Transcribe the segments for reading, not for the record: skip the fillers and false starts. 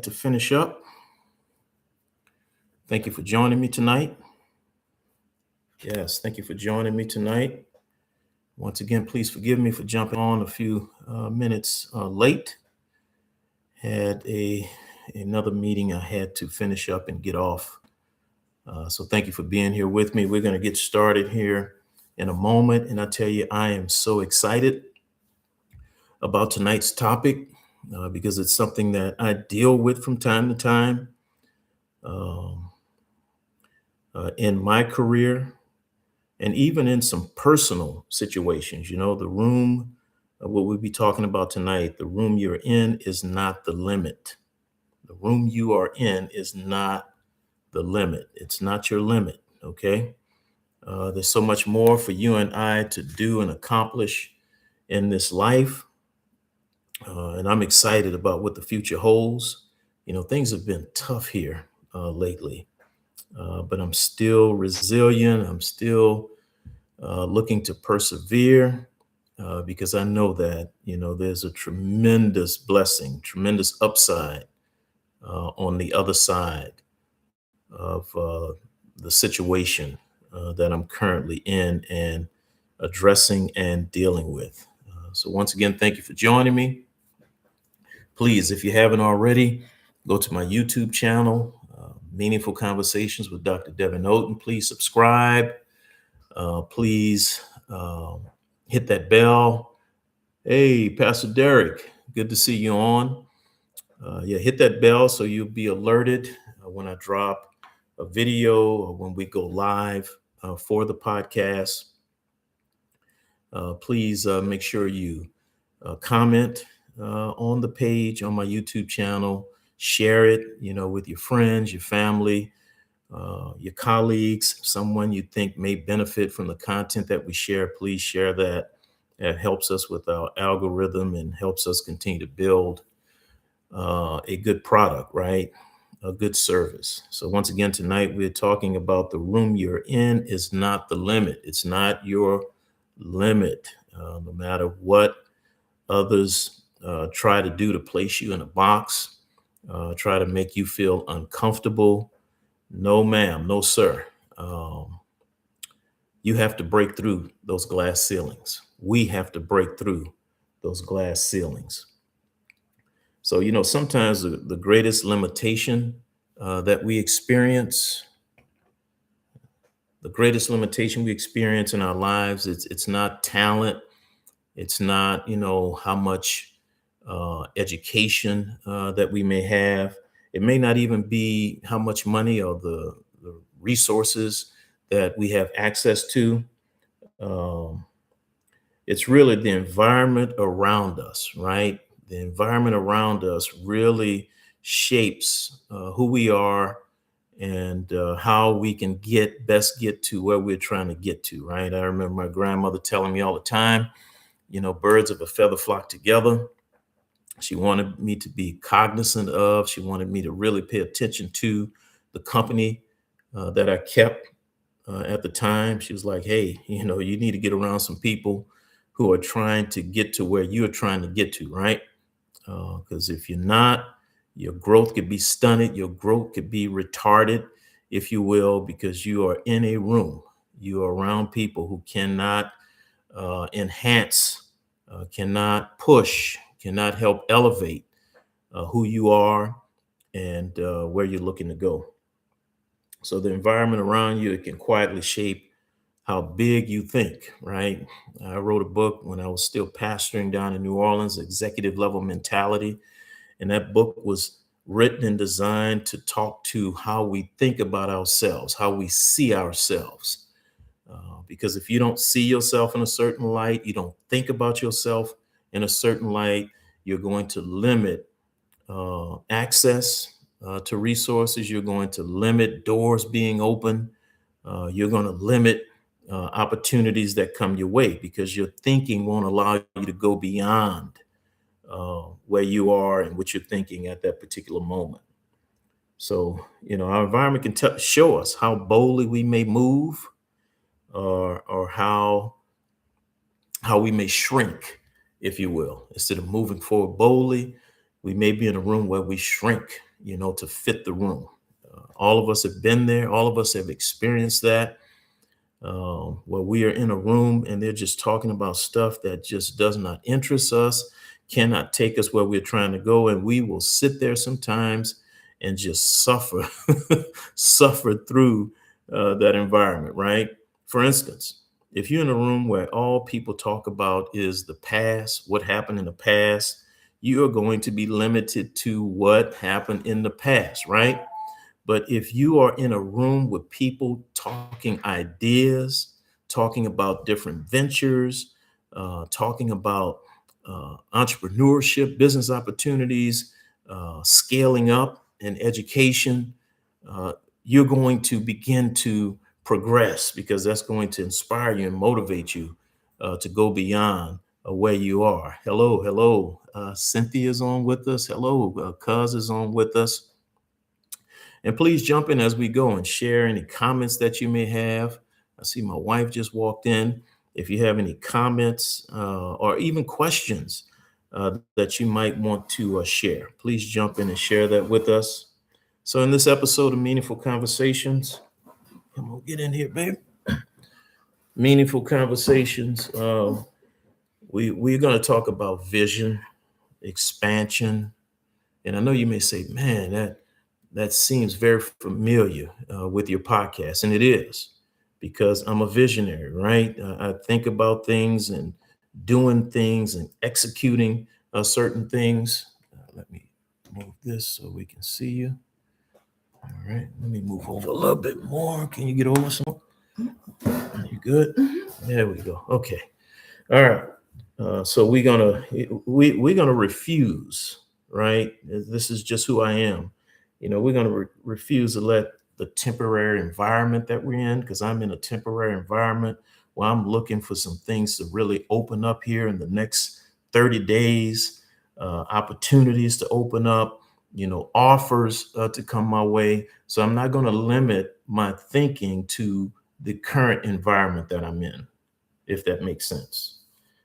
to finish up. Thank you for joining me tonight. Yes, thank you for joining me tonight. Once again, please forgive me for jumping on a few minutes late. Had another meeting I had to finish up and get off. So thank you for being here with me. We're going to get started here in a moment. And I tell you, I am so excited about tonight's topic because it's something that I deal with from time to time in my career and even in some personal situations. You know, the room, what we'll be talking about tonight, the room you're in is not the limit. The room you are in is not the limit. It's not your limit, okay? There's so much more for you and I to do and accomplish in this life. And I'm excited about what the future holds. You know, things have been tough here lately, but I'm still resilient. I'm still looking to persevere because I know that, you know, there's a tremendous blessing, tremendous upside on the other side of the situation that I'm currently in and addressing and dealing with. So once again, thank you for joining me. Please, if you haven't already, go to my YouTube channel, Meaningful Conversations with Dr. Devin Oten. Please subscribe. Please hit that bell. Hey, Pastor Derek, good to see you on. Hit that bell so you'll be alerted when I drop a video or when we go live for the podcast. Please make sure you comment on the page on my YouTube channel, share it, you know, with your friends, your family, your colleagues, someone you think may benefit from the content that we share. Please share that. That helps us with our algorithm and helps us continue to build a good product, right? A good service. So once again, tonight we're talking about the room you're in is not the limit. It's not your limit. No matter what others try to do to place you in a box, try to make you feel uncomfortable. No, ma'am, no, sir. You have to break through those glass ceilings. We have to break through those glass ceilings. So, you know, sometimes the greatest limitation that we experience, the greatest limitation we experience in our lives, it's not talent. It's not, you know, how much education that we may have. It may not even be how much money or the resources that we have access to. Um, it's really the environment around us, right? The environment around us really shapes who we are and how we can best get to where we're trying to get to, right? I remember my grandmother telling me all the time, you know, birds of a feather flock together. She wanted me to be cognizant of, she wanted me to really pay attention to the company that I kept at the time. She was like, hey, you know, you need to get around some people who are trying to get to where you're trying to get to, right? Because if you're not, your growth could be stunted, your growth could be retarded, if you will, because you are in a room, you are around people who cannot enhance, cannot push, cannot help elevate who you are and where you're looking to go. So the environment around you, it can quietly shape how big you think, right? I wrote a book when I was still pastoring down in New Orleans, Executive Level Mentality. And that book was written and designed to talk to how we think about ourselves, how we see ourselves. Because if you don't see yourself in a certain light, you don't think about yourself in a certain light, you're going to limit access to resources. You're going to limit doors being open. You're going to limit opportunities that come your way because your thinking won't allow you to go beyond where you are and what you're thinking at that particular moment. So, you know, our environment can show us how boldly we may move or how we may shrink, if you will. Instead of moving forward boldly, we may be in a room where we shrink, to fit the room. All of us have been there. All of us have experienced that, where we are in a room and they're just talking about stuff that just does not interest us, cannot take us where we're trying to go. And we will sit there sometimes and just suffer, suffer through that environment, right? For instance, if you're in a room where all people talk about is the past, what happened in the past, you are going to be limited to what happened in the past, right? But if you are in a room with people talking ideas, talking about different ventures, talking about entrepreneurship, business opportunities, scaling up in education, uh, you're going to begin to progress because that's going to inspire you and motivate you to go beyond where you are. Hello, hello. Cynthia's on with us. Hello, Cuz is on with us. And please jump in as we go and share any comments that you may have. I see my wife just walked in. If you have any comments or even questions that you might want to share, please jump in and share that with us. So, in this episode of Meaningful Conversations, I'm gonna get in here, babe. Meaningful Conversations. We're going to talk about vision, expansion, and I know you may say, "Man, that seems very familiar with your podcast," and it is because I'm a visionary, right? I think about things and doing things and executing certain things. Let me move this so we can see you. All right, let me move over a little bit more. Can you get over some? You good? There we go. Okay. All right. So we're gonna refuse, right? This is just who I am. We're gonna refuse to let the temporary environment that we're in, because I'm in a temporary environment where I'm looking for some things to really open up here in the next 30 days, opportunities to open up, offers to come my way. So I'm not going to limit my thinking to the current environment that I'm in, if that makes sense,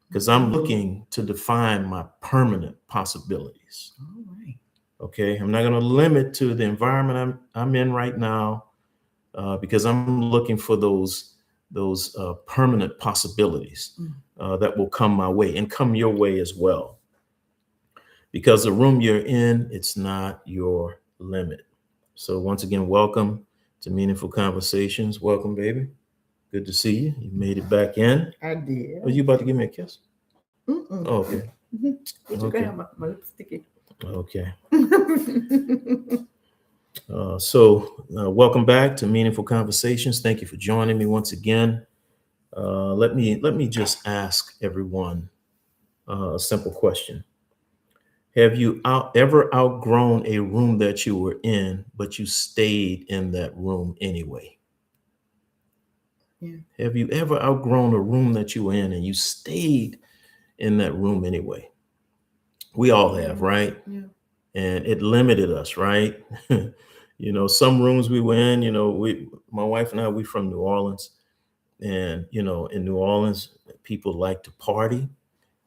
because I'm looking to define my permanent possibilities. All right. Okay, I'm not going to limit to the environment I'm in right now, because I'm looking for those permanent possibilities that will come my way and come your way as well. Because the room you're in, it's not your limit. So once again, welcome to Meaningful Conversations. Welcome, baby. Good to see you. You made it back in. I did. Are you about to give me a kiss? Mm-mm. Oh, okay. But you Okay. can have my lips sticky. Okay. Welcome back to Meaningful Conversations. Thank you for joining me once again. Let me just ask everyone a simple question. Have you ever outgrown a room that you were in, but you stayed in that room anyway? Yeah. Have you ever outgrown a room that you were in and you stayed in that room anyway? We all have, right? Yeah. And it limited us, right? Some rooms we were in, my wife and I, we from New Orleans, and in New Orleans, people like to party.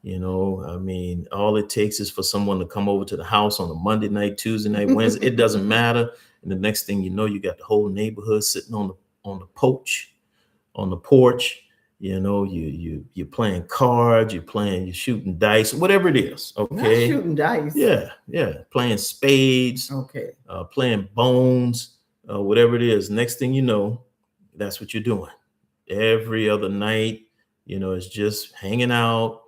I mean, all it takes is for someone to come over to the house on a Monday night, Tuesday night, Wednesday. It doesn't matter. And the next thing you know, you got the whole neighborhood sitting on the porch. You're playing cards, you're shooting dice, whatever it is. Not Okay. shooting dice. Yeah. Playing spades, Okay. playing bones, whatever it is. Next thing you know, that's what you're doing. Every other night, it's just hanging out,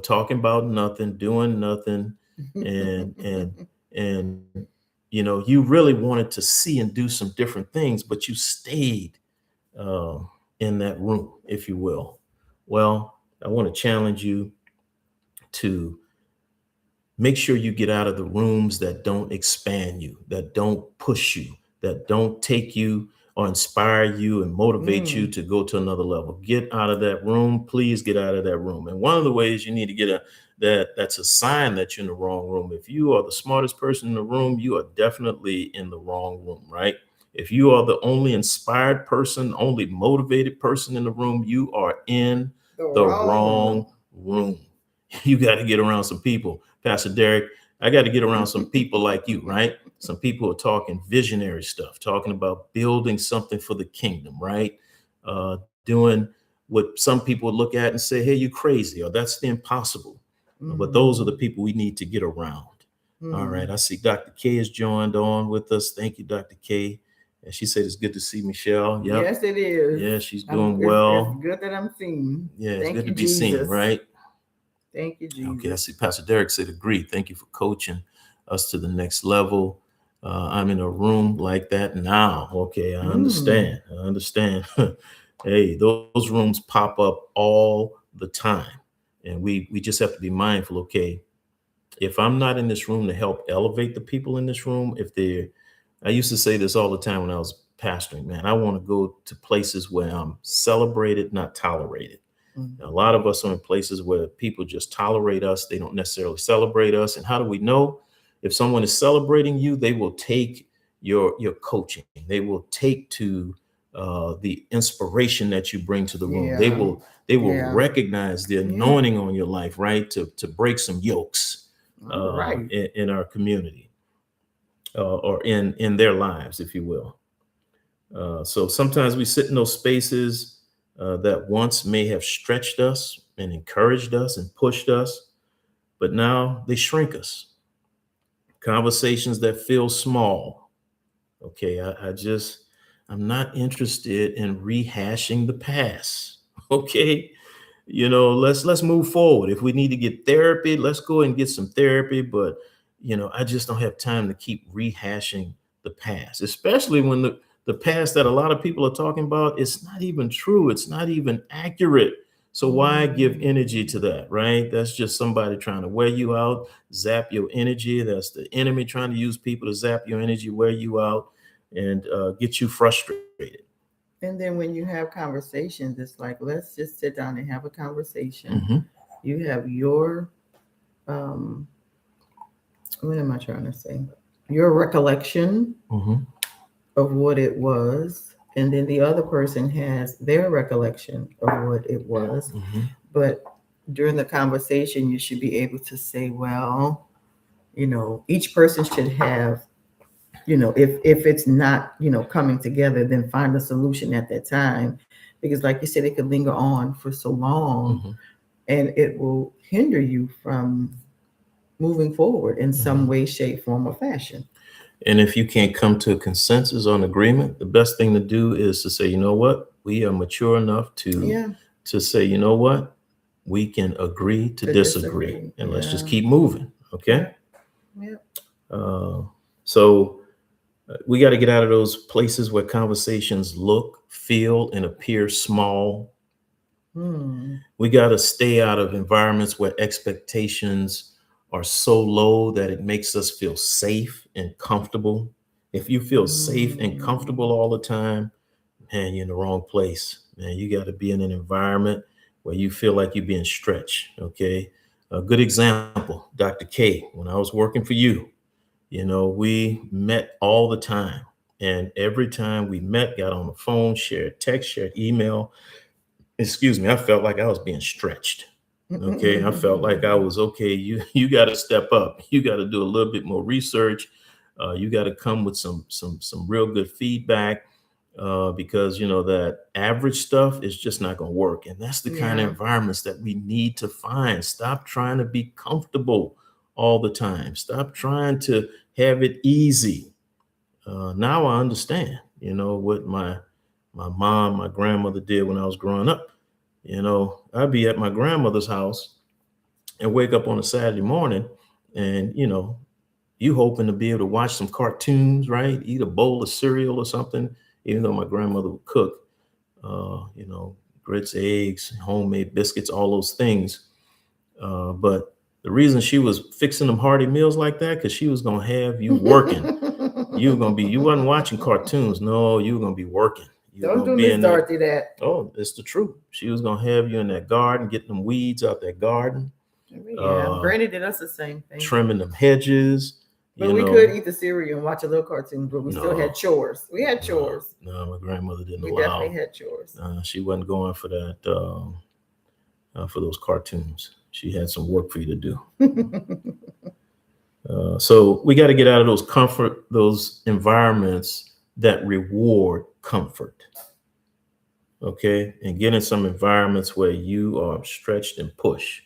talking about nothing, doing nothing. And you really wanted to see and do some different things, but you stayed uh, in that room, if you will. Well, I want to challenge you to make sure you get out of the rooms that don't expand you, that don't push you, that don't take you or inspire you and motivate you to go to another level. Get out of that room. Please get out of that room. And one of the ways you need to get that's a sign that you're in the wrong room. If you are the smartest person in the room, you are definitely in the wrong room, right? If you are the only inspired person, only motivated person in the room, you are in the wrong room. You got to get around some people. Pastor Derek, I got to get around some people like you, right? Some people are talking visionary stuff, talking about building something for the kingdom, right? Doing what some people look at and say, hey, you crazy, or that's the impossible. But those are the people we need to get around. All right. I see Dr. K has joined on with us. Thank you, Dr. K. And she said it's good to see Michelle. Yep. Yes, it is. Yeah, she's doing It's well. good that I'm seen. Yeah, it's Thank good you, to be seen, Jesus. right? Thank you, Jesus. Okay, I see Pastor Derek said agree. Thank you for coaching us to the next level. I'm in a room like that now. Okay, I understand. I understand. Hey, those rooms pop up all the time. And we just have to be mindful, okay, if I'm not in this room to help elevate the people in this room, I used to say this all the time when I was pastoring, man, I want to go to places where I'm celebrated, not tolerated. A lot of us are in places where people just tolerate us. They don't necessarily celebrate us. And how do we know? If someone is celebrating you, they will take your coaching. They will take to the inspiration that you bring to the room. They will recognize the anointing on your life, right? To break some yokes in our community or in their lives, if you will. So sometimes we sit in those spaces that once may have stretched us and encouraged us and pushed us, but now they shrink us. Conversations that feel small. Okay, I'm not interested in rehashing the past. Okay, let's move forward. If we need to get therapy, let's go and get some therapy. But I just don't have time to keep rehashing the past, especially when the past that a lot of people are talking about, it's not even true. It's not even accurate. So why give energy to that, right? That's just somebody trying to wear you out, zap your energy. That's the enemy trying to use people to zap your energy, wear you out, and get you frustrated. And then when you have conversations, it's like, let's just sit down and have a conversation. You have your, what am I trying to say? Your recollection of what it was. And then the other person has their recollection of what it was. But during the conversation, you should be able to say, well, each person should have, if it's not, coming together, then find a solution at that time. Because like you said, it could linger on for so long and it will hinder you from moving forward in some way, shape, form, or fashion. And if you can't come to a consensus on agreement, the best thing to do is to say, you know what, we are mature enough to say, you know what, we can agree to disagree. And let's just keep moving. Okay. So we got to get out of those places where conversations look, feel, and appear small. We got to stay out of environments where expectations are so low that it makes us feel safe and comfortable. If you feel safe and comfortable all the time, man, you're in the wrong place. Man, you got to be in an environment where you feel like you're being stretched. Okay. A good example, Dr. K, when I was working for you, we met all the time. And every time we met, got on the phone, shared text, shared email, I felt like I was being stretched. Okay. I felt like I was, okay, you got to step up. You got to do a little bit more research. You got to come with some real good feedback because, that average stuff is just not going to work. And that's the kind of environments that we need to find. Stop trying to be comfortable all the time. Stop trying to have it easy. Now I understand, what my mom, my grandmother did when I was growing up. I'd be at my grandmother's house and wake up on a Saturday morning and, you hoping to be able to watch some cartoons, right? Eat a bowl of cereal or something, even though my grandmother would cook, grits, eggs, homemade biscuits, all those things. But the reason she was fixing them hearty meals like that, because she was going to have you working. You wasn't watching cartoons. No, you were going to be working. Don't do Miss Dorothy that. Oh, it's the truth. She was going to have you in that garden, getting them weeds out that garden. Granny did us the same thing. Trimming them hedges. But we could eat the cereal and watch a little cartoon, but we still had chores. We had chores. No, my grandmother didn't allow. We definitely had chores. She wasn't going for that, for those cartoons. She had some work for you to do. So we got to get out of those environments that reward comfort. Okay, and get in some environments where you are stretched and pushed.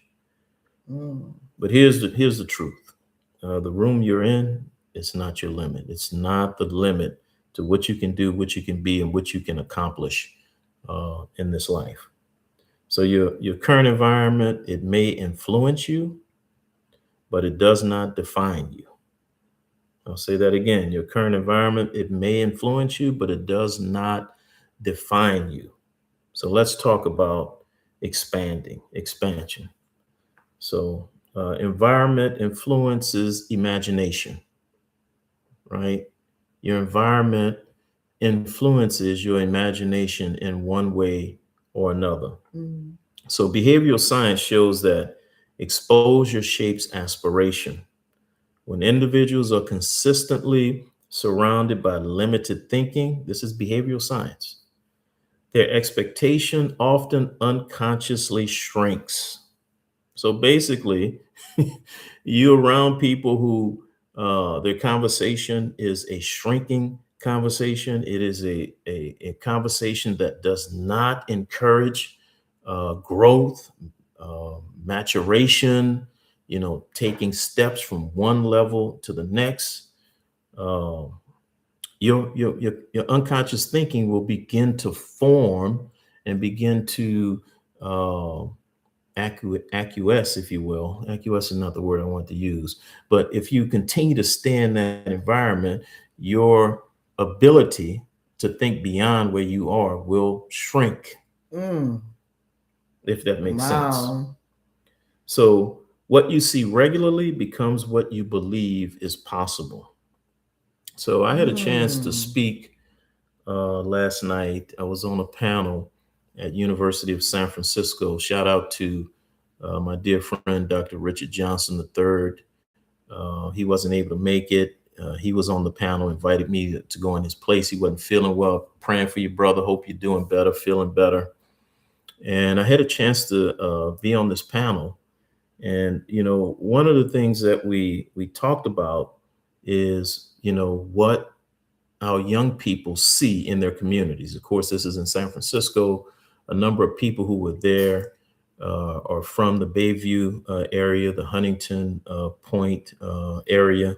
Mm. But here's the truth. The room you're in is not your limit. It's not the limit to what you can do, what you can be, and what you can accomplish in this life. So your current environment, it may influence you, but it does not define you. I'll say that again. Your current environment, it may influence you, but it does not define you. So let's talk about expansion. So environment influences imagination, right? Your environment influences your imagination in one way or another. Mm. So behavioral science shows that exposure shapes aspiration. When individuals are consistently surrounded by limited thinking, this is behavioral science, their expectation often unconsciously shrinks. So basically, you're around people who their conversation is a shrinking conversation. It is a conversation that does not encourage growth, maturation, taking steps from one level to the next. Uh, your unconscious thinking will begin to form and begin to uh, acquiesce, if you will. Acquiesce is not the word I want to use. But if you continue to stay in that environment, your ability to think beyond where you are will shrink, Mm. if that makes sense. Wow. So what you see regularly becomes what you believe is possible. So I had a chance to Mm. speak last night. I was on a panel at University of San Francisco. Shout out to my dear friend, Dr. Richard Johnson III. He wasn't able to make it. He was on the panel, invited me to go in his place. He wasn't feeling well. Praying for you, brother. Hope you're doing better, feeling better. And I had a chance to be on this panel. And one of the things that we talked about is what our young people see in their communities. Of course, this is in San Francisco. A number of people who were there are from the Bayview area, the Huntington Point area,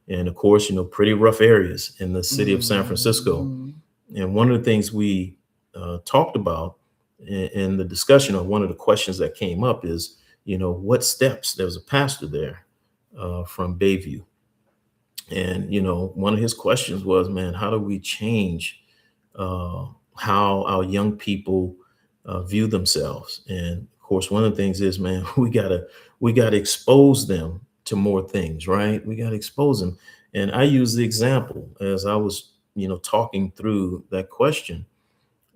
and of course, pretty rough areas in the city of San Francisco. Mm. And one of the things we talked about in the discussion, or one of the questions that came up is, what steps? There was a pastor there from Bayview. And, one of his questions was, man, how do we change uh, how our young people view themselves? And of course, one of the things is, man, we gotta expose them to more things, right? We gotta expose them. And I use the example as I was, talking through that question.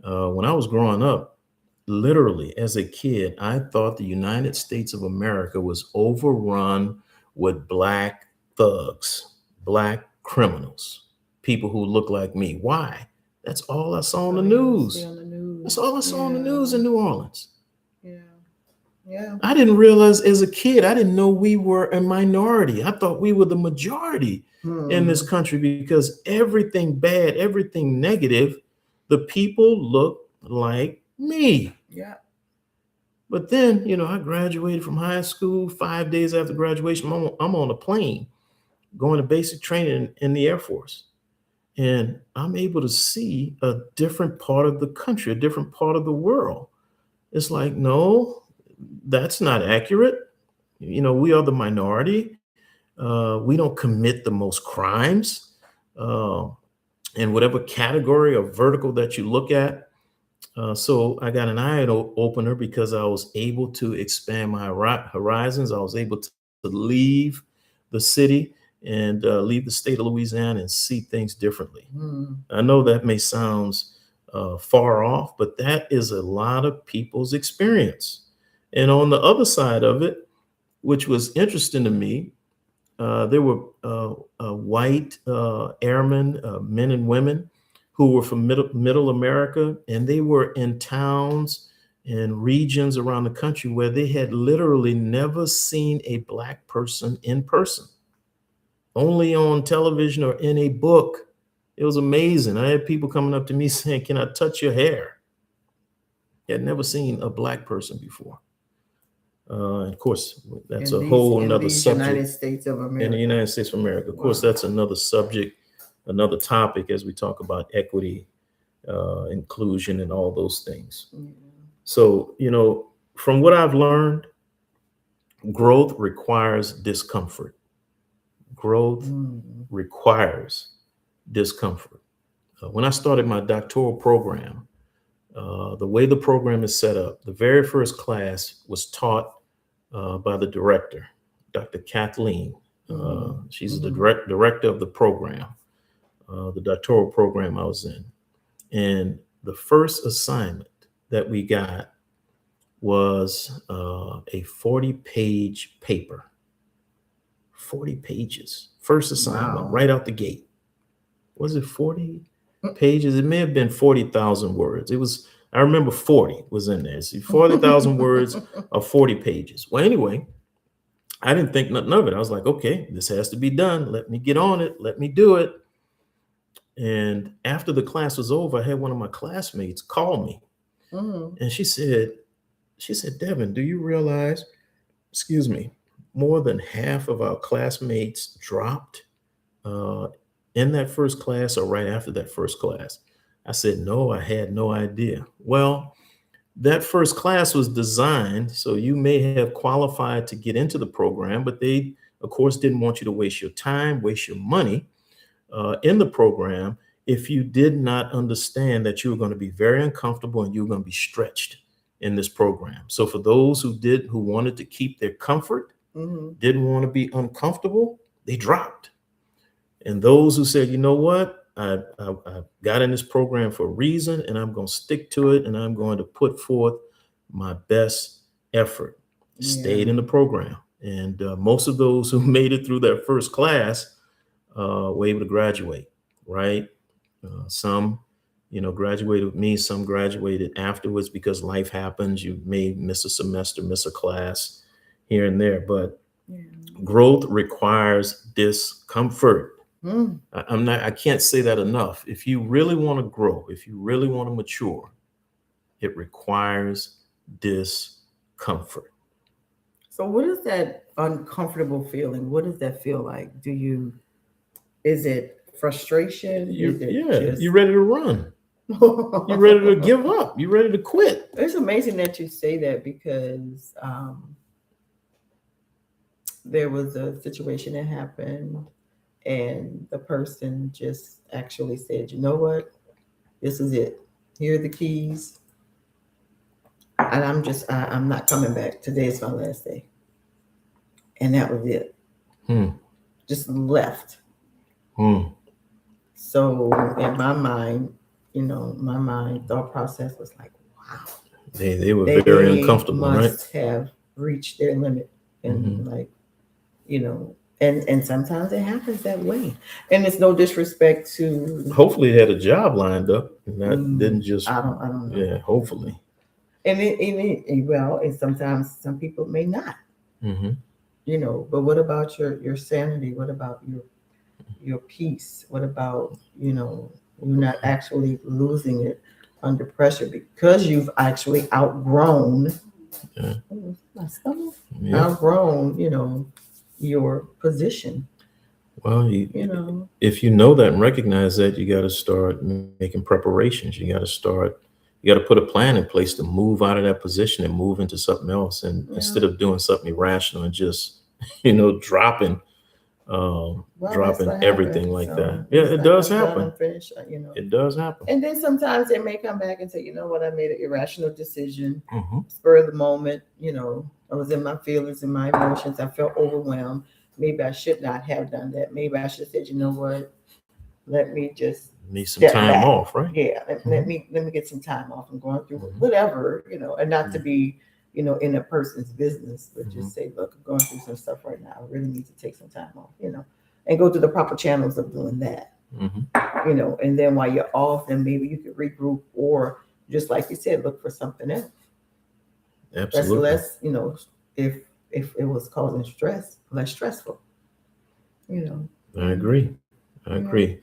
When I was growing up, literally as a kid, I thought the United States of America was overrun with black thugs, black criminals, people who look like me. Why? That's all I saw on the Oh, yeah, I see news. on the news. That's all I saw on the Yeah. news in New Orleans. Yeah. Yeah. I didn't realize as a kid, I didn't know we were a minority. I thought we were the majority in this Hmm. country because everything bad, everything negative, the people look like me. Yeah. But then, I graduated from high school. 5 days after graduation, I'm on a plane going to basic training in the Air Force. And I'm able to see a different part of the country, a different part of the world. It's like, no, that's not accurate. We are the minority. We don't commit the most crimes. Uh, in whatever category or vertical that you look at. So I got an eye opener because I was able to expand my horizons. I was able to leave the city and leave the state of Louisiana and see things differently. Hmm. I know that may sound far off, but that is a lot of people's experience. And on the other side of it, which was interesting to me, there were white airmen, men and women, who were from middle America, and they were in towns and regions around the country where they had literally never seen a black person in person. only on television or in a book. It was amazing. I had people coming up to me saying, "Can I touch your hair?" I had never seen a black person before. And of course, that's a whole in nother these United subject States of in the America. United States of America. Of course, Wow. that's another subject, another topic as we talk about equity, inclusion, and all those things. Yeah. So, from what I've learned, growth requires discomfort. Growth Mm. requires discomfort. When I started my doctoral program, the way the program is set up, the very first class was taught by the director, Dr. Kathleen. She's the director of the program, the doctoral program I was in. And the first assignment that we got was a 40-page paper. 40 pages. First assignment, Wow. right out the gate. Was it 40 pages? It may have been 40,000 words. I remember 40 was in there. See, 40,000 words of 40 pages. Well, anyway, I didn't think nothing of it. I was like, okay, this has to be done. Let me get on it. Let me do it. And after the class was over, I had one of my classmates call me. And she said, "Devin, do you realize, excuse me, more than half of our classmates dropped in that first class or right after that first class?" I said, "No, I had no idea." Well, that first class was designed so you may have qualified to get into the program, but they, of course, didn't want you to waste your time, waste your money in the program if you did not understand that you were going to be very uncomfortable and you were going to be stretched in this program. So for those who wanted to keep their comfort, didn't want to be uncomfortable, they dropped. And those who said, "You know what? I got in this program for a reason, and I'm going to stick to it, and I'm going to put forth my best effort," stayed in the program. And most of those who made it through that first class were able to graduate, right? Some, graduated with me. Some graduated afterwards because life happens. You may miss a semester, miss a class here and there, but growth requires discomfort. I can't say that enough. If you really want to grow, if you really want to mature, it requires discomfort. So what is that uncomfortable feeling? What does that feel like? Is it frustration? You're ready to run. You're ready to give up. You're ready to quit. It's amazing that you say that because there was a situation that happened and the person just actually said, "You know what? This is it. Here are the keys. And I'm not coming back. Today is my last day." And that was it. Just left. So in my mind, my thought process was like, wow. They were very uncomfortable, must right? have reached their limit. And and sometimes it happens that way. And it's no disrespect to. Hopefully they had a job lined up and that didn't just. I don't know. Yeah, hopefully. And sometimes some people may not. But what about your sanity? What about your peace? What about you're not actually losing it under pressure because you've actually outgrown outgrown your position. Well, if you know that and recognize that, you got to start making preparations. You got to put a plan in place to move out of that position and move into something else. And instead of doing something irrational and just dropping everything like that. Yeah, it does happen. It does happen. And then sometimes they may come back and say, "You know what? I made an irrational decision, spur of the moment. I was in my feelings and my emotions. I felt overwhelmed. Maybe I should not have done that. Maybe I should have said, you know what? Let me just need some time off, right? Yeah, let me get some time off. I'm going through whatever, and not to be, in a person's business, but just say, look, I'm going through some stuff right now. I really need to take some time off, and go through the proper channels of doing that, and then while you're off, then maybe you could regroup or just like you said, look for something else. Absolutely. That's less, if it was causing stress, less stressful, I agree. I You know? agree.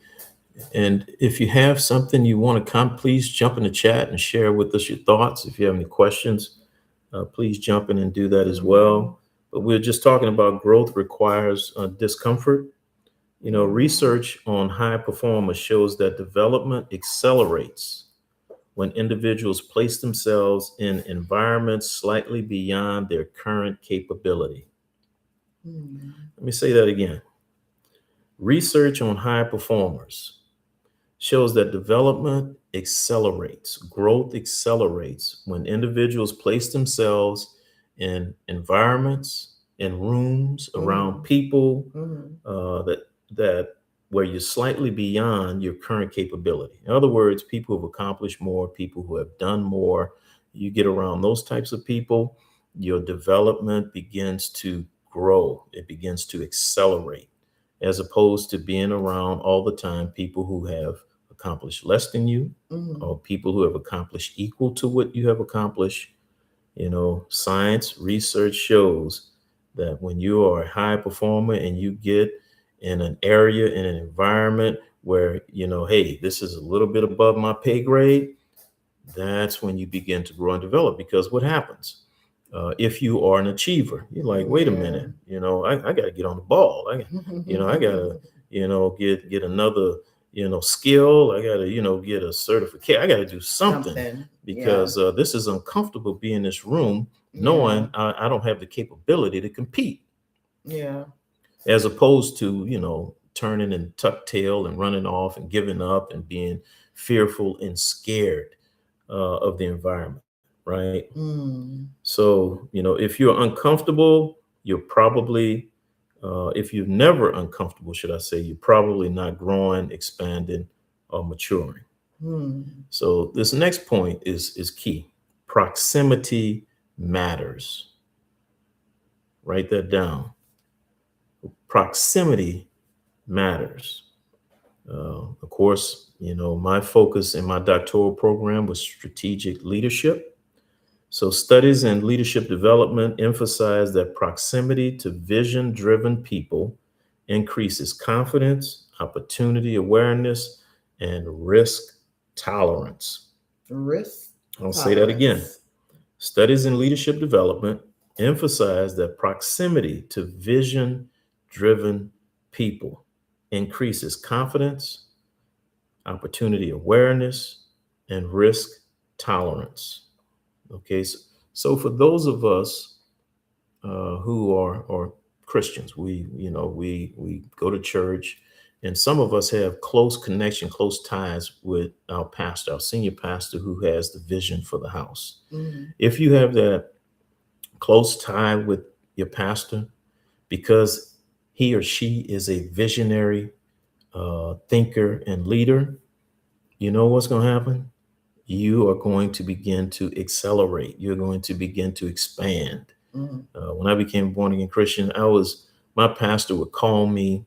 And if you have something you want to come, please jump in the chat and share with us your thoughts. If you have any questions, please jump in and do that as well. But we're just talking about growth requires discomfort. You know, research on high performers shows that development accelerates when individuals place themselves in environments slightly beyond their current capability. Let me say that again. Research on high performers shows that development accelerates, growth accelerates when individuals place themselves in environments, in rooms, around people that where you're slightly beyond your current capability. In other words, people who've accomplished more, people who have done more. You get around those types of people, your development begins to grow. It begins to accelerate, as opposed to being around all the time people who have accomplished less than you, or people who have accomplished equal to what you have accomplished. You know, science research shows that when you are a high performer and you get in an area, in an environment where, you know, hey, this is a little bit above my pay grade, that's when you begin to grow and develop. Because what happens? If you are an achiever, you're like, wait a minute, you know, I got to get on the ball. I got to, get another, skill. I got to, get a certificate. I got to do something because this is uncomfortable being in this room, knowing I don't have the capability to compete. Yeah. As opposed to, turning and tuck tail and running off and giving up and being fearful and scared of the environment. Right. So, if you're uncomfortable, you're probably, if you're never uncomfortable, should I say, you're probably not growing, expanding, or maturing. So this next point is key. Proximity matters. Write that down. Proximity matters. Of course, my focus in my doctoral program was strategic leadership. So studies in leadership development emphasize that proximity to vision-driven people increases confidence, opportunity awareness, and risk tolerance. I'll say that again. Studies in leadership development emphasize that proximity to vision-driven people increases confidence, opportunity awareness, and risk tolerance. Okay, so for those of us who are Christians, we go to church, and some of us have close connection, close ties with our pastor, our senior pastor, who has the vision for the house. If you have that close tie with your pastor, because he or she is a visionary thinker and leader, you know what's going to happen? You are going to begin to accelerate. You're going to begin to expand. When I became a born again Christian, my pastor would call me,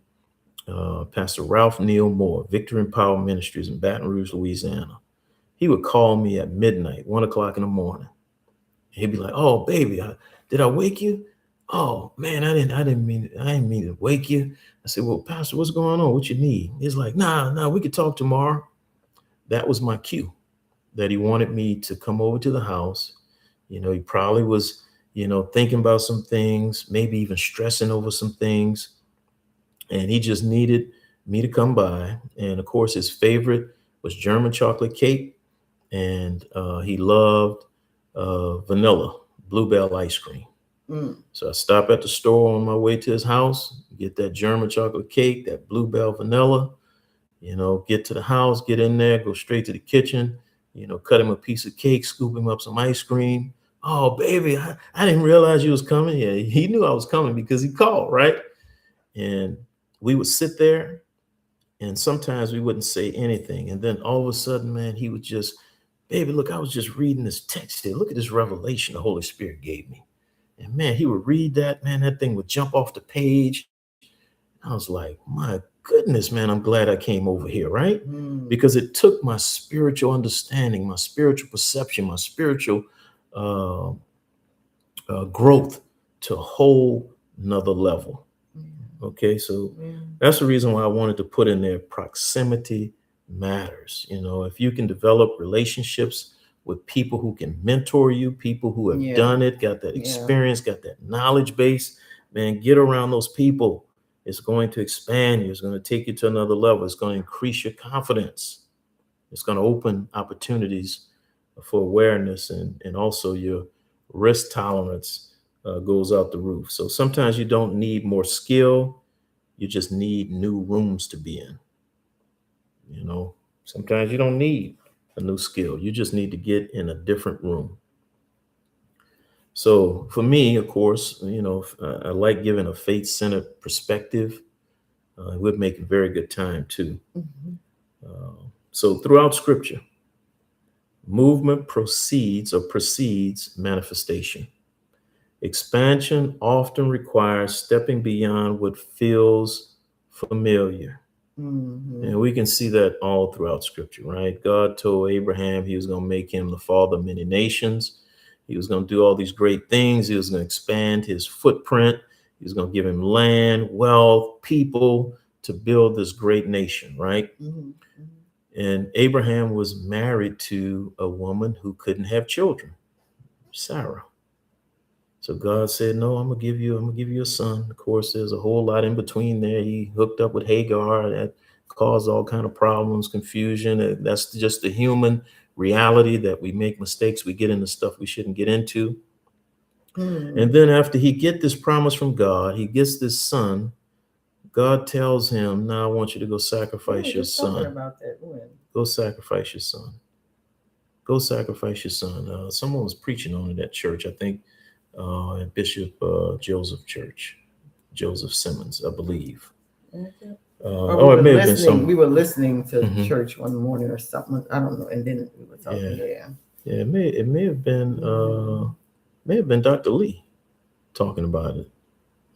Pastor Ralph Neal Moore, Victory and Power Ministries in Baton Rouge, Louisiana. He would call me at midnight, 1 o'clock in the morning. He'd be like, "Oh, baby, did I wake you? Oh man, I didn't mean to wake you." I said, "Well, Pastor, what's going on? What you need?" He's like, "Nah, we could talk tomorrow." That was my cue that he wanted me to come over to the house. He probably was, thinking about some things, maybe even stressing over some things. And he just needed me to come by. And of course, his favorite was German chocolate cake. And he loved vanilla Bluebell ice cream. So I stop at the store on my way to his house, get that German chocolate cake, that Bluebell vanilla, get to the house, get in there, go straight to the kitchen, cut him a piece of cake, scoop him up some ice cream. "Oh, baby, I didn't realize you was coming." Yeah, he knew I was coming because he called, right? And we would sit there, and sometimes we wouldn't say anything. And then all of a sudden, man, he would just, "Baby, look, I was just reading this text here. Look at this revelation the Holy Spirit gave me." And man, he would read that, man, that thing would jump off the page. I was like, my goodness, man, I'm glad I came over here, right? Because it took my spiritual understanding, my spiritual perception, my spiritual growth to a whole nother level. Okay, so Yeah. that's the reason why I wanted to put in there proximity matters. You know, if you can develop relationships with people who can mentor you, people who have Yeah. done it, got that Yeah. experience, got that knowledge base, man, get around those people. It's going to expand you. It's going to take you to another level. It's going to increase your confidence. It's going to open opportunities for awareness, and also your risk tolerance goes out the roof. So sometimes you don't need more skill. You just need new rooms to be in. You know, sometimes you don't need a new skill. You just need to get in a different room. So for me, of course, you know, I like giving a faith-centered perspective. It would make a very good time too. Mhm. So throughout Scripture, movement precedes manifestation. Expansion often requires stepping beyond what feels familiar. Mhm. And we can see that all throughout Scripture, right? God told Abraham he was going to make him the father of many nations. He was going to do all these great things. He was going to expand his footprint. He was going to give him land, wealth, people to build this great nation, right? Mhm. Mhm. And Abraham was married to a woman who couldn't have children, Sarah. So God said, "No, I'm gonna give you a son." Of course, there's a whole lot in between there. He hooked up with Hagar. That caused all kind of problems, confusion. That's just the human reality that we make mistakes. We get into stuff we shouldn't get into. And Mhm. then after he get this promise from God, he gets this son. God tells him, "Now I want you to go We were sacrifice your just talking son. about that when. Go sacrifice your son. Go sacrifice your son." Someone was preaching on it at church. I think at Bishop Joseph Church, Joseph Simmons, I believe. Okay. Or Oh, it may have been some. we were listening to Mhm. church one morning or something. I don't know. And then we were talking. Yeah, Yeah. yeah. It may have been Dr. Lee talking about it.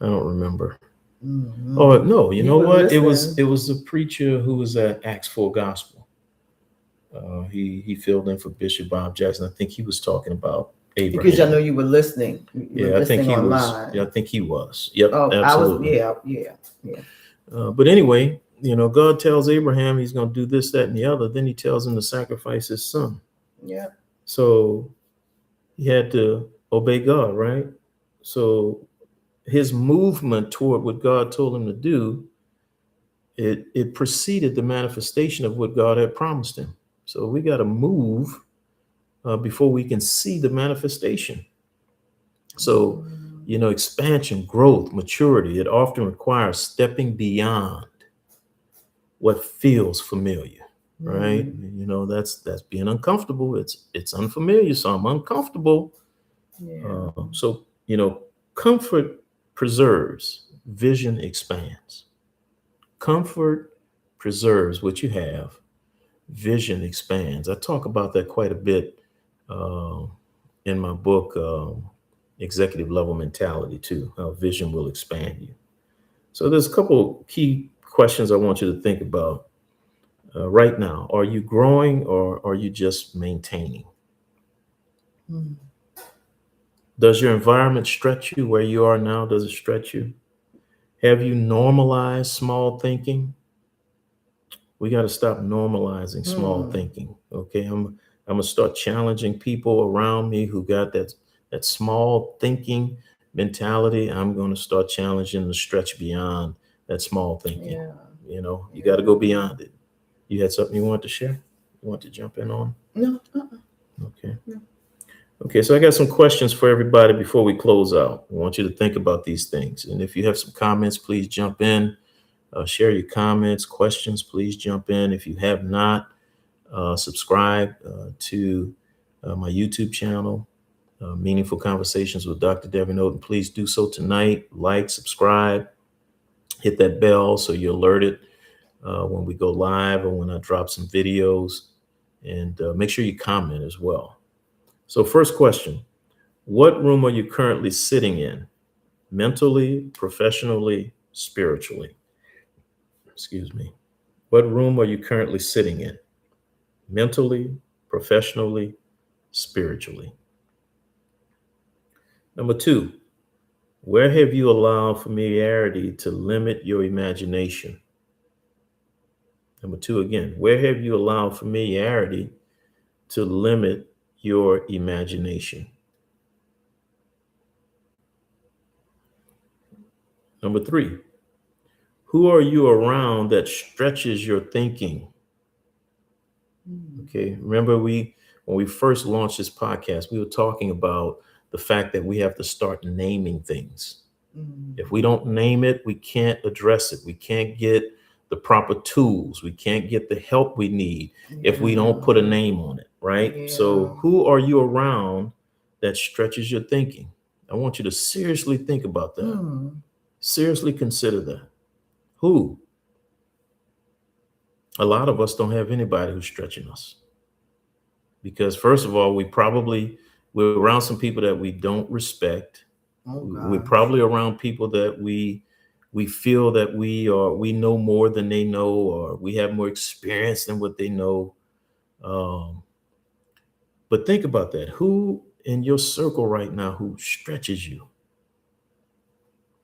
I don't remember. Oh Mhm. no, you He know was what? listening It was the preacher who was at Acts 4 Gospel. He filled in for Bishop Bob Jackson. I think he was talking about because I know Abraham. you were listening. You were Yeah, I think listening he was. Yeah, I online. think he was. Yep, Oh, I was. absolutely. Yeah. Yeah. Yeah. But anyway, you know, God tells Abraham he's going to do this, that, and the other. Then he tells him to sacrifice his son. Yeah. So he had to obey God, right? So his movement toward what God told him to do, it preceded the manifestation of what God had promised him. So we got to move before we can see the manifestation. So, Mhm. you know, expansion, growth, maturity, it often requires stepping beyond what feels familiar, right? Mhm. You know, that's being uncomfortable. It's unfamiliar, so I'm uncomfortable. Yeah. So you know, comfort preserves, vision expands. Comfort preserves what you have, vision expands. I talk about that quite a bit uh, in my book, Executive Level Mentality, too. How vision will expand you. So there's a couple key questions I want you to think about right now. Are you growing or are you just maintaining? Mhm. Does your environment stretch you where you are now? Does it stretch you? Have you normalized small thinking? We got to stop normalizing small Hmm. thinking. Okay. I'm gonna start challenging people around me who got that small thinking mentality. I'm gonna start challenging the stretch beyond that small thinking. Yeah. You know, you got to Yeah. go beyond it. You had something you want to share? You want to jump in on? No. Okay. No. Okay, so I got some questions for everybody before we close out. I want you to think about these things. And if you have some comments, please jump in. Share your comments, questions, please jump in. If you have not, subscribe to my YouTube channel, Meaningful Conversations with Dr. Debbie Noten. Please do so tonight. Like, subscribe, hit that bell so you're alerted when we go live or when I drop some videos. And make sure you comment as well. So, first question. What room are you currently sitting in? Mentally, professionally, spiritually? Excuse me. What room are you currently sitting in? Mentally, professionally, spiritually? Number two, Where have you allowed familiarity to limit your imagination? Number two, again, where have you allowed familiarity to limit your imagination? Number three, who are you around that stretches your thinking? Okay, remember when we first launched this podcast, we were talking about the fact that we have to start naming things. If we don't name it, we can't address it. We can't get the proper tools. We can't get the help we need if we don't put a name on it, right? So who are you around that stretches your thinking? I want you to seriously think about that. Seriously consider that. Who? A lot of us don't have anybody who's stretching us. Because first of all, we're around some people that we don't respect. We're probably around people that we feel that we know more than they know, or we have more experience than what they know. But think about that. Who in your circle right now who stretches you?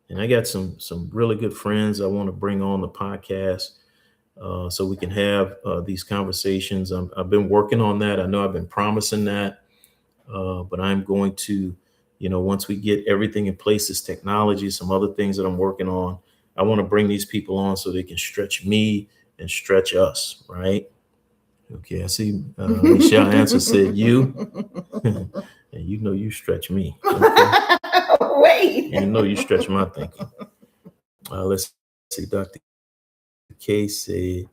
And I got some really good friends I want to bring on the podcast so we can have these conversations. I've been working on that. I know I've been promising that, but I'm going to, once we get everything in place, this technology, some other things that I'm working on, I want to bring these people on so they can stretch me and stretch us, right? Okay, I see Michelle Answer said you, and you stretch me. Okay? Wait. And you stretch my thinking. Let's see, Dr. K say,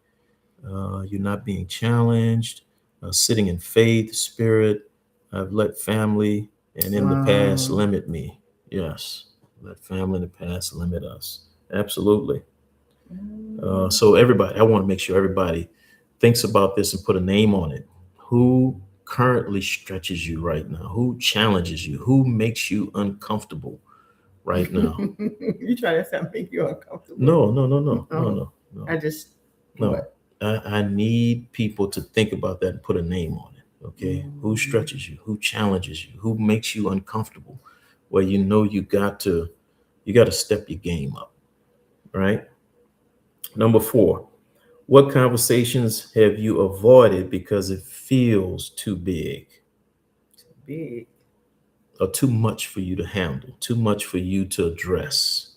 you're not being challenged, sitting in faith, spirit. I've let family and in the past limit me. Yes, let family in the past limit us. Absolutely. So everybody, I want to make sure everybody thinks about this and put a name on it. Who currently stretches you right now? Who challenges you? Who makes you uncomfortable right now? You trying to make you uncomfortable? No. I just no. What? I need people to think about that and put a name on it. Okay, who stretches you? Who challenges you? Who makes you uncomfortable? Well, you got to step your game up, right? Number 4, what conversations have you avoided because it feels too big? Big. Or too much for you to handle, too much for you to address?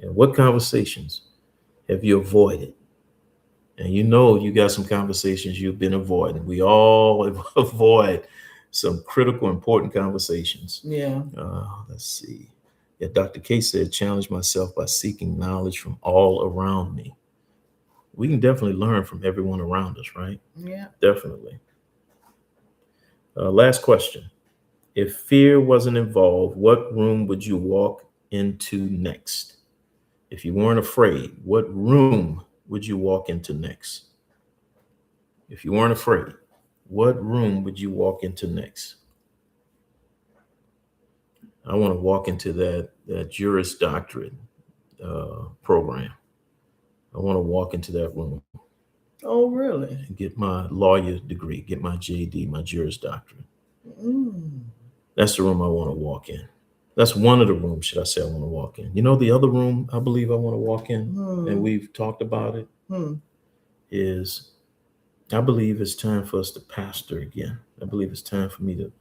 And what conversations have you avoided? And you got some conversations you've been avoiding. We all avoid some critical, important conversations. Yeah. Let's see. Yeah, Dr. K said, challenge myself by seeking knowledge from all around me. We can definitely learn from everyone around us, right? Yeah. Definitely. Last question. If fear wasn't involved, what room would you walk into next? If you weren't afraid, what room would you walk into next? If you weren't afraid, what room would you walk into next? I want to walk into that Juris Doctorate program. I want to walk into that room. Oh, really? And get my lawyer degree, get my JD, my Juris Doctorate. That's the room I want to walk in. That's one of the rooms, should I say, I want to walk in. The other room I believe I want to walk in, and we've talked about it, is I believe it's time for us to pastor again. I believe it's time for me to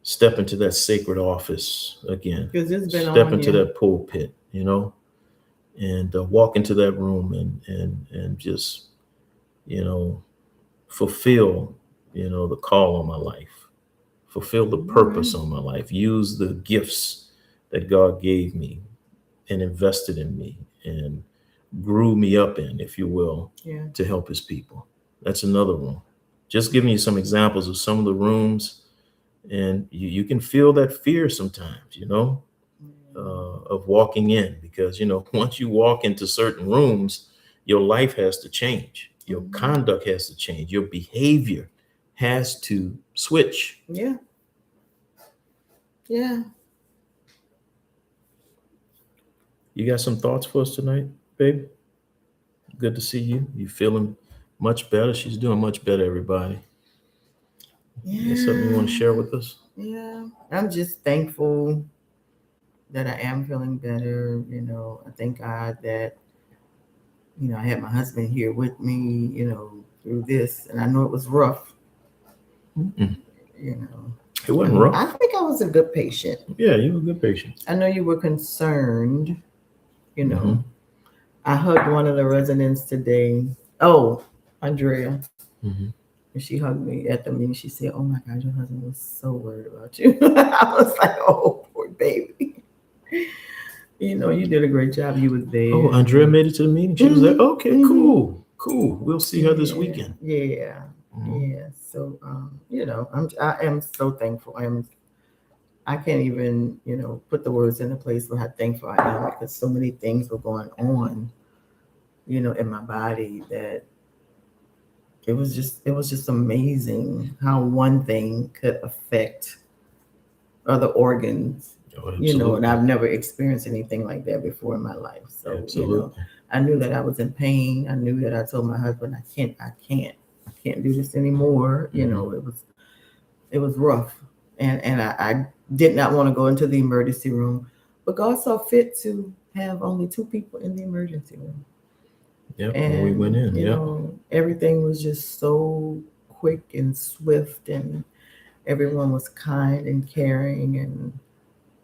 step into that sacred office again. Because it's been step on into you. that pulpit, and walk into that room and just, fulfill, the call on my life, fulfill the purpose on my life, use the gifts that God gave me and invested in me and grew me up in, if you will, to help his people. That's another room. Just giving you some examples of some of the rooms, and you can feel that fear sometimes, of walking in, because, once you walk into certain rooms, your life has to change. Your conduct has to change. Your behavior has to switch. Yeah. You got some thoughts for us tonight, babe? Good to see you. You feeling much better? She's doing much better, everybody. Yeah. Something you want to share with us? Yeah. I'm just thankful that I am feeling better. You know, I thank God that, you know, I had my husband here with me, you know, through this. And I know it was rough, Mm-mm. you know. It wasn't rough. I think I was a good patient. Yeah, you were a good patient. I know you were concerned, you know. Mhm. I hugged one of the residents today. Oh, Andrea. Mhm. And she hugged me at the meeting. She said, "Oh my God, your husband was so worried about you." I was like, "Oh, poor baby." You know, you did a great job. You was there. Oh, Andrea made it to the meeting. She was there. Okay, Mhm. cool. We'll see her this weekend. Yeah, Mhm. yeah. So, you know, I am so thankful. I can't even, you know, put the words in a place for how thankful I am because so many things were going on, you know, in my body that it was just amazing how one thing could affect other organs, Oh, you know, and absolutely. I've never experienced anything like that before in my life. So, you know, Absolutely. I knew that I was in pain. I knew that I told my husband, I can't do this anymore. You know, it was rough. And I did not want to go into the emergency room, but God saw fit to have only 2 people in the emergency room. Yep. When we went And, in, you yep. know, everything was just so quick and swift, and everyone was kind and caring.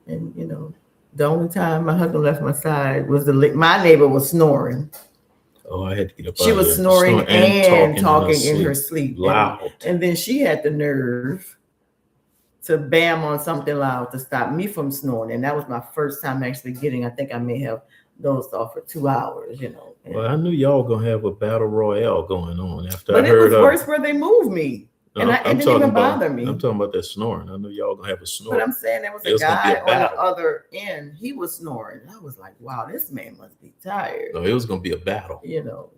And you know, the only time my husband left my side was my neighbor was snoring. Oh, I had to get up She out of was there. snoring and Talking talking in her sleep. loud. And then she had the nerve to bam on something loud to stop me from snoring. And that was my first time actually getting, I think I may have dozed off for 2 hours, you know. Well, I knew y'all gonna have a battle royale going on after But I it heard was worse where they moved me. And No, it didn't even bother me. I'm talking about that snoring. I knew y'all gonna have a snore. But I'm saying there was It a was gonna be guy a on the battle. other end. He was snoring. I was like, wow, this man must be tired. No, it was gonna be a battle. You know.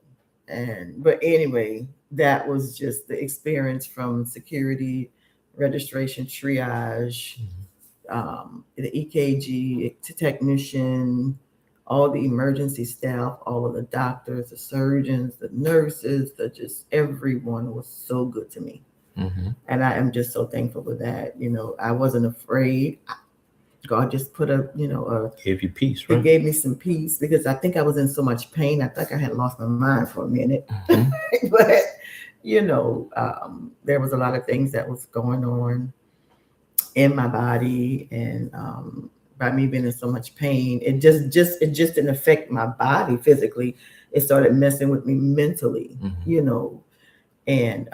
But anyway, that was just the experience from security, registration, triage, the EKG technician, all the emergency staff, all of the doctors, the surgeons, the nurses, just everyone was so good to me. Mm-hmm. And I am just so thankful for that. You know, I wasn't afraid. God just put gave you peace, right? It gave me some peace because I think I was in so much pain. I think I had lost my mind for a minute. Mm-hmm. But, you know, there was a lot of things that was going on in my body, and by me being in so much pain, it just didn't affect my body physically. It started messing with me mentally, mm-hmm. you know, and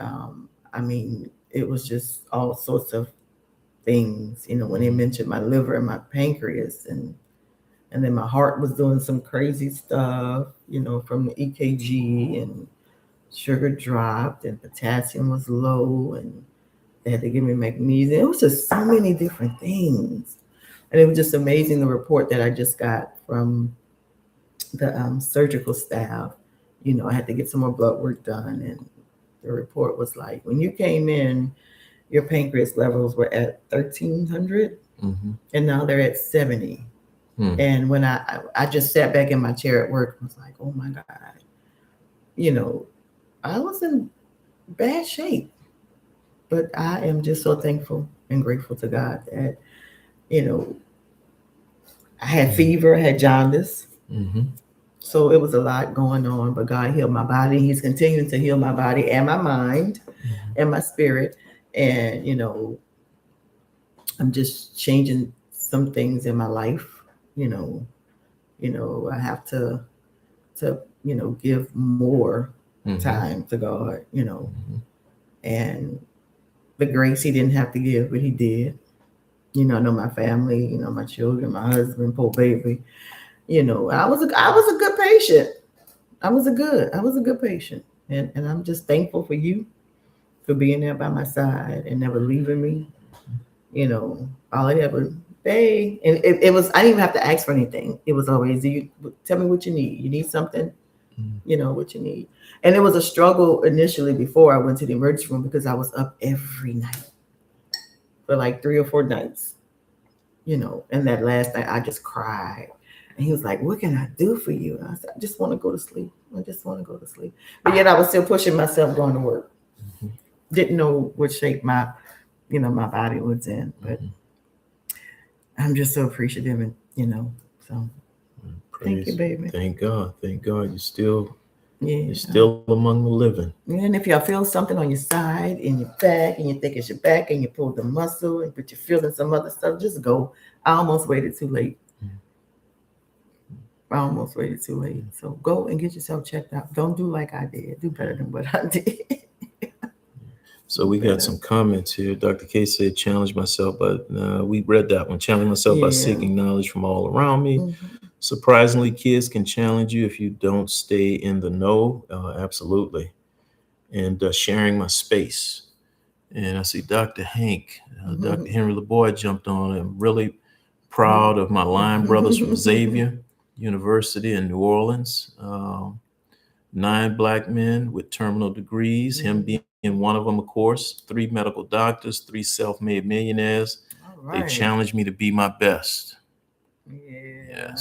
I mean, it was just all sorts of things, you know, when they mentioned my liver and my pancreas, and then my heart was doing some crazy stuff, you know, from the EKG, and sugar dropped and potassium was low, and they had to give me magnesium. It was just so many different things. And it was just amazing, the report that I just got from the surgical staff. You know, I had to get some more blood work done, and the report was like, when you came in, your pancreas levels were at 1,300, mm-hmm. and now they're at 70. Hmm. And when I just sat back in my chair at work, I was like, oh my God, you know, I was in bad shape. But I am just so thankful and grateful to God that, you know, I had fever, I had jaundice. Mm-hmm. So it was a lot going on, but God healed my body. He's continuing to heal my body and my mind, mm-hmm. and my spirit. And, you know, I'm just changing some things in my life. You know, I have to, you know, give more, mm-hmm. time to God, you know, mm-hmm. and the grace He didn't have to give, but He did. You know, I know my family, you know, my children, my husband, poor baby. You know, I was a good patient. I was a good patient. And I'm just thankful for you for being there by my side and never leaving me. You know, all I ever, hey, and it was, I didn't even have to ask for anything. It was always, tell me what you need. You need something? You know what you need. And it was a struggle initially before I went to the emergency room because I was up every night for like 3 or 4 nights, you know. And that last night I just cried. And he was like, what can I do for you? And I said, I just want to go to sleep. I just want to go to sleep. But yet I was still pushing myself going to work. Mm-hmm. Didn't know what shape my body was in. But mm-hmm. I'm just so appreciative and you know. So thank you, Praise. baby. Thank God. Thank God. You're Yeah. still among the living. And if y'all feel something on your side, in your back, and you think it's your back, and you pull the muscle, but you're feeling some other stuff, just go. I almost waited too late. So go and get yourself checked out. Don't do like I did. Do better than what I did. So we got some comments here. Dr. K said, challenge myself, but we read that one. Challenge myself by Yeah. seeking knowledge from all around me. Mhm. Surprisingly, kids can challenge you if you don't stay in the know. Absolutely. And sharing my space. And I see Dr. Hank, Dr. Henry LeBoy jumped on. I'm really proud of my line brothers from Xavier University in New Orleans. 9 Black men with terminal degrees, him being one of them, of course, 3 medical doctors, 3 self-made millionaires. All They right. challenged me to be my best. Yeah.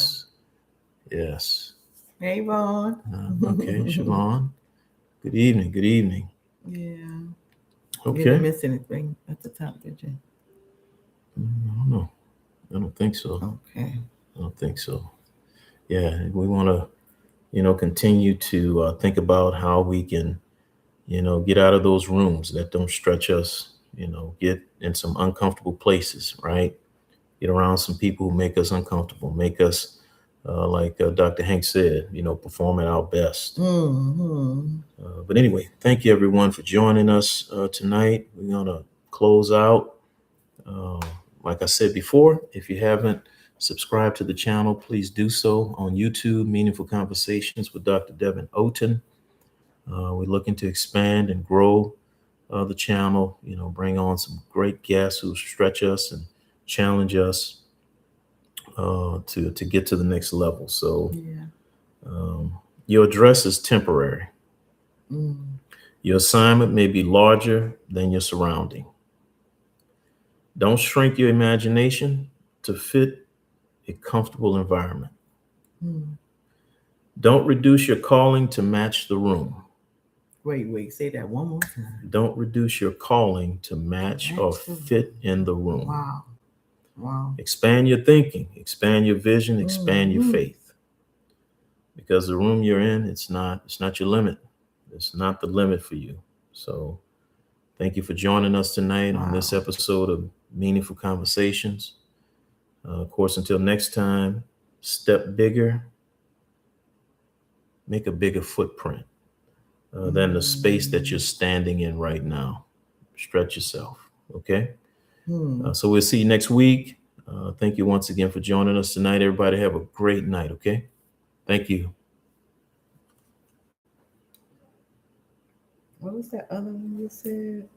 Yes. Hey, Vaughn. Okay, Siobhan. Good evening. Yeah. You Okay. didn't miss anything at the top, did you? I don't know. I don't think so. Okay. I don't think so. Yeah, we want to, continue to think about how we can, get out of those rooms that don't stretch us, get in some uncomfortable places, right? Get around some people who make us uncomfortable, make us, like Dr. Hank said, perform at our best. Mm-hmm. But anyway, thank you everyone for joining us tonight. We're going to close out. Like I said before, if you haven't subscribed to the channel, please do so on YouTube, Meaningful Conversations with Dr. Devin Oten. We're looking to expand and grow the channel, bring on some great guests who stretch us and challenge us to get to the next level. So your address is temporary. Your assignment may be larger than your surrounding. Don't shrink your imagination to fit a comfortable environment. Don't reduce your calling to match the room. Wait, say that one more time. Don't reduce your calling to match or fit in the room. Wow. Expand your thinking, expand your vision, expand your faith. Because the room you're in, it's not your limit. It's not the limit for you. So thank you for joining us tonight on this episode of Meaningful Conversations. Of course, until next time, step bigger, make a bigger footprint than the space that you're standing in right now. Stretch yourself, okay? So we'll see you next week. Thank you once again for joining us tonight. Everybody have a great night, okay? Thank you. What was that other one you said?